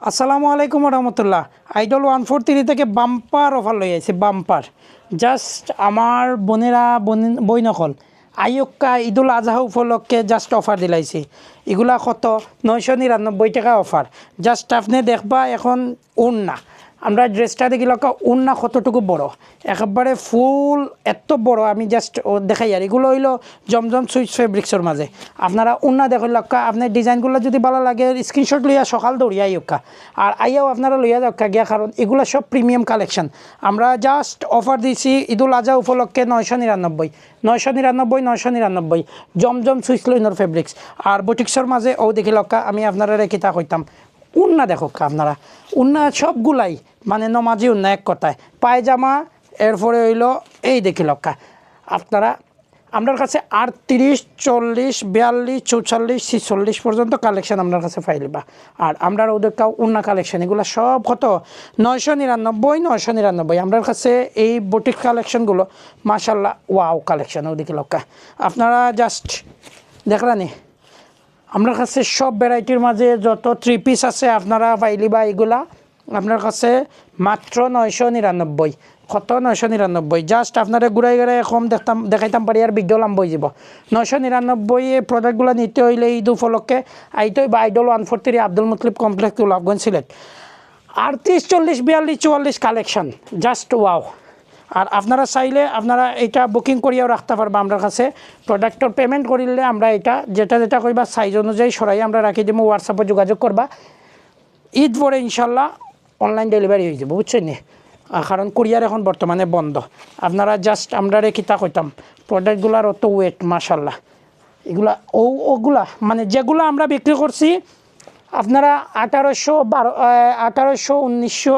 আসসালামু আলাইকুম রহমতুল্লাহ। আইডল 143 থেকে বাম্পার অফার লই আইছে। বাম্পার জাস্ট আমার বোনেরা বই নকল আইয়ক্কা ঈদুল আজহা উপলক্ষে জাস্ট অফার দিলাইছে। এগুলা কত 999 টাকা অফার। জাস্ট আপনি দেখবা এখন ওড়না আমরা ড্রেসটা দেখি লক্ষ্য ওড়না কতটুকু বড়, একেবারে ফুল এত বড়। আমি জাস্ট দেখাই আর এগুলো হইলো জমজম সুইচ ফেব্রিক্সের মাঝে। আপনারা ওড়না দেখেন লক্ষ্য, আপনার ডিজাইনগুলো যদি ভালো লাগে স্ক্রিনশট লইয়া সকাল দৌড়িয়া আইয়ক্কা আর আইয়াও আপনারা লইয়া যাক্কা গিয়া, কারণ এগুলো সব প্রিমিয়াম কালেকশন। আমরা জাস্ট অফার দিয়েছি ঈদুল আজহা উপলক্ষে 999 জমজম সুইচ লাইনের ফেব্রিক্স আর বুটিক্সের মাঝে ও দেখি লক্ষ্য। আমি আপনারা রেখিতা কইতাম উন্না দেখো আপনারা, উন্না সবগুলাই মানে নমাজি উন্না, এক কথায় পায়জামা। এরপরে হইল এই দেখি লক্ষ্য আপনারা, আপনার কাছে 38, 40, 42, 44, 46 পর্যন্ত কালেকশন আপনার কাছে পাইলিবা। আর আমরা ওদের উন্না কালেকশন এগুলো সব কত 999 আপনার কাছে এই বুটিক কালেকশনগুলো মাশাল্লাহ ওয়াও কালেকশন। ওদিকে লক্ষ্য আপনারা জাস্ট দেখলানি আপনার কাছে সব ভ্যারাইটির মাঝে যত 3 পিস আছে আপনারা পাইলিবা। এগুলা আপনার কাছে মাত্র 999। কত 999। জাস্ট আপনারা ঘুরাই ঘুরাই কম দেখাইতাম পারি আর ভিডিও লাম্ব হয়ে যাব। 999 এই প্রোডাক্টগুলো নিতে হইলে ঈদ উপলক্ষে আইতে বা Idol 143 Abdul Mutlib complex Golapganj Sylhet. 38, 40, 42, 44 collection just wow. আর আপনারা চাইলে আপনারা এটা বুকিং করিয়াও রাখতে পারবা। আমার কাছে প্রোডাক্টর পেমেন্ট করিলে আমরা এটা যেটা কইবা সাইজ অনুযায়ী সরাই আমরা রাখি দিব। হোয়াটসঅ্যাপে যোগাযোগ করবা। ঈদ পরে ইনশাল্লাহ অনলাইন ডেলিভারি হয়ে যাবো, বুঝছেন নি? কারণ কুরিয়ার এখন বর্তমানে বন্ধ। আপনারা জাস্ট আমরা রেখিতা কইতাম প্রোডাক্টগুলার অত ওয়েট মাশাল্লাহ। এগুলা ওগুলা মানে যেগুলো আমরা বিক্রি করছি আপনারা 1800, 1900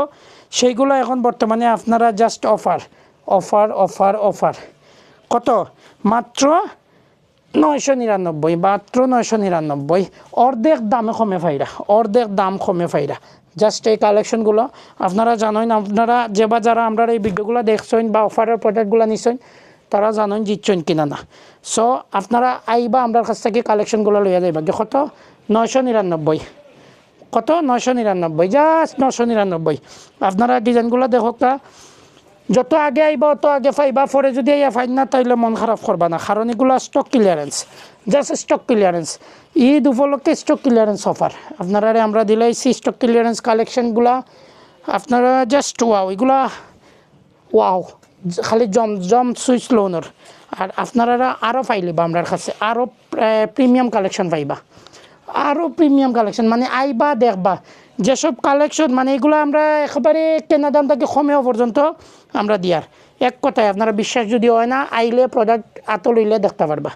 সেইগুলো এখন বর্তমানে আপনারা জাস্ট অফার কত মাত্র 999, মাত্র 999। অর্ধেক দামে কমে ফাইরা জাস্ট এই কালেকশনগুলো আপনারা জানেন। আপনারা যারা আমরা এই ভিডিওগুলো দেখছেন বা অফারের প্রোডাক্টগুলো নিছেন তারা জানেন জিতছেন কিনা না। সো আপনারা আইবা আমার কাছ থেকে কালেকশনগুলো লইয়া যাইবা। কত 999, কত 999, জাস্ট 999। আপনারা ডিজাইনগুলো দেখোকা, যত আগে আইবা অত আগে পাইবা। পরে যদি আইয়া ফাইন না তাইলে মন খারাপ করবা না, কারণ এগুলো stock clearance, just stock clearance. Eid উপলক্ষে স্টক ক্লিয়ারেন্স অফার আপনারা আমরা দিলাইছি। স্টক ক্লিয়ারেন্স কালেকশনগুলা আপনারা জাস্ট ওয়াও, এগুলা ওয়াও খালি জমজম সুইচ লোনের। আর আপনারা আরও পাইলিবা আমার কাছে আরও প্রিমিয়াম কালেকশন পাইবা, আরও প্রিমিয়াম কালেকশন। মানে আইবা দেখবা যেসব কালেকশন মানে এগুলো আমরা একেবারে কেনা দাম থেকে কমেও পর্যন্ত আমরা দিয়ার। এক কথায় আপনারা বিশ্বাস যদি হয় না আইলে প্রোডাক্ট আত লইলে দেখতে পারবা।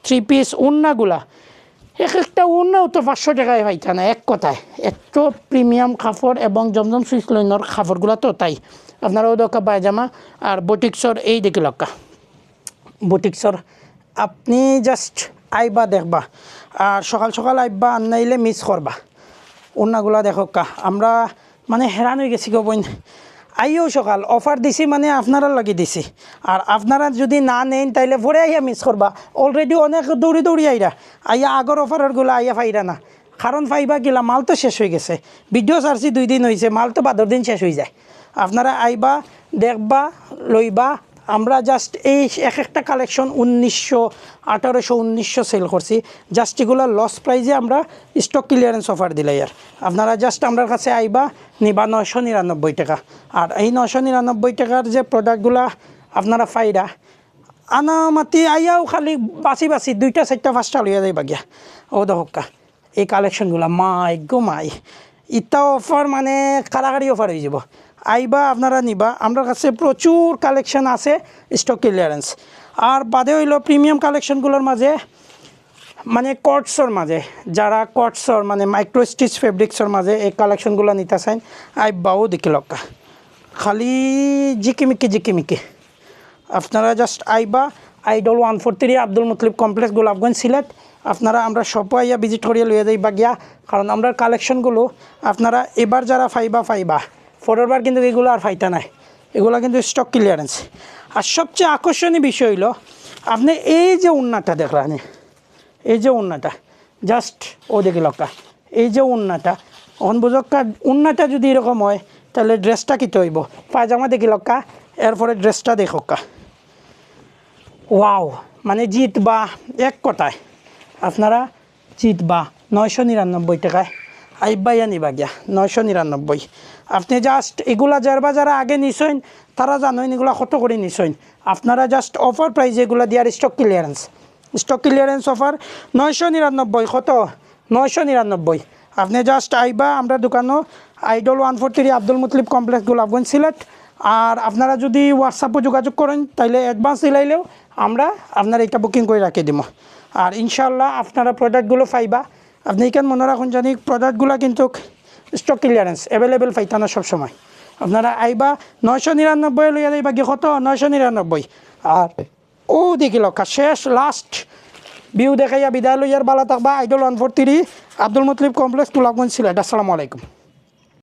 3 পিস উন্নাগুলা এক একটা উন্নাও তো 500 টাকায় পাইতা না। এক কথায় এত প্রিমিয়াম কাপড় এবং জমজম সুইচ লাইনের কাপড়গুলো তো তাই। আপনারা ওদকা পায়জামা আর বুটিক্সর এই দেখি লক্কা বুটিক্সর আপনি জাস্ট আইবা দেখবা। আর সকাল আইবা আর নাইলে মিস করবা। ওড়নাগুলা দেখো আমরা মানে হেরান হয়ে গেছি গো বোন। আইও সকাল অফার দিছি মানে আপনারা লাগি দিছি। আর আপনারা যদি না নেন তাইলে পরে আইয়া মিস করবা। অলরেডি অনেক দৌড়ি আইরা আগর অফারেরগুলো আইয়া ফাইরা না, কারণ ফাইবা গেলা মাল তো শেষ হয়ে গেছে। ভিডিও ছাড়ছি 2 দিন হয়েছে, মাল তো 12 দিন শেষ হয়ে যায়। আপনারা আইবা দেখবা লইবা। আমরা জাস্ট এই এক একটা কালেকশন 1900, 1800, 1900 সেল করছি। জাস্ট এগুলো লস প্রাইজে আমরা স্টক ক্লিয়ারেন্স অফার দিলাই। আর আপনারা জাস্ট আমার কাছে আইবা নিবা 999 টাকা। আর এই 999 টাকার যে প্রোডাক্টগুলো আপনারা ফাইরা আনামাতি আইয়াও খালি বাছি 2টা 4টা 5টা লইয়া যাইবা গিয়া। ও দহকা এই কালেকশনগুলো মাই গো মাই, ইটা অফার মানে কারাগারি অফার হয়ে যাব। আইবা আপনারা নিবা। আমার কাছে প্রচুর কালেকশন আছে স্টক ক্লিয়ারেন্স। আর বাদে হইল প্রিমিয়াম কালেকশনগুলোর মাঝে মানে কটসর মাঝে, যারা কটসর মানে মাইক্রো স্টিচ ফেব্রিক্সর মাঝে এই কালেকশনগুলো নিতে চান আইবাও দেখি লক্কা খালি জিকিমিকি। আপনারা জাস্ট আইবা আইডল 143 আব্দুল মুতলিব কমপ্লেক্স গোলাপগঞ্জ সিলেট। আপনারা আমরা সব আইয়া ভিজিট করিয়া লইয়া যাইবা গিয়া, কারণ আমরা কালেকশনগুলো আপনারা এবার যারা পাইবা পরেরবার কিন্তু এগুলো আর ফাইতা নাই। এগুলো কিন্তু স্টক ক্লিয়ারেন্স। আর সবচেয়ে আকর্ষণীয় বিষয় হইল আপনি এই যে উন্নাটা দেখলেন, এই যে উন্নাটা জাস্ট ও দেখি লক্কা, এই যে উন্নাটা অন বুঝক্কা উন্নাটা যদি এরকম হয় তাহলে ড্রেসটা কী হইব পায়জামা দেখি লক্কা এরপরে ড্রেসটা দেখোকা ওয়াও মানে জিত বা এক কথায় আপনারা জিত বা 999 টাকায় আইবাইয়া নিবা গিয়া 999 আপনি জাস্ট এগুলা যারা আগে নিছেন তারা জানেন এগুলা কত করে নিছেন আপনারা জাস্ট অফার প্রাইস এগুলা দিয়ার স্টক ক্লিয়ারেন্স অফার 999 কত 999 আপনি জাস্ট আইবা আমরা দোকানও আইডল 143 আব্দুল মুতলিব কমপ্লেক্স গোলাপগঞ্জ সিলেট আর আপনারা যদি হোয়াটসঅ্যাপে যোগাযোগ করেন তাহলে অ্যাডভান্স দিলাইলেও আমরা আপনার এটা বুকিং করে রাখি দিব আর ইনশাল্লাহ আপনারা প্রোডাক্টগুলো পাইবা আপনি এখানে মনে রাখুন জানি প্রোডাক্টগুলো কিন্তু স্টক ক্লিয়ারেন্স অ্যাভেলেবেল পাইতানা সবসময় আপনারা আইবা 999 লইয়া যাইবা কি কত 999 আর ও দেখি লক্ষা শেষ লাস্ট ভিউ দেখাইয়া বিদায় লইয়ার বালা থাকবা আইডল 143 আব্দুল মুতলিব কমপ্লেক্স গোলাপগঞ্জ সিলেট আসসালামু আলাইকুম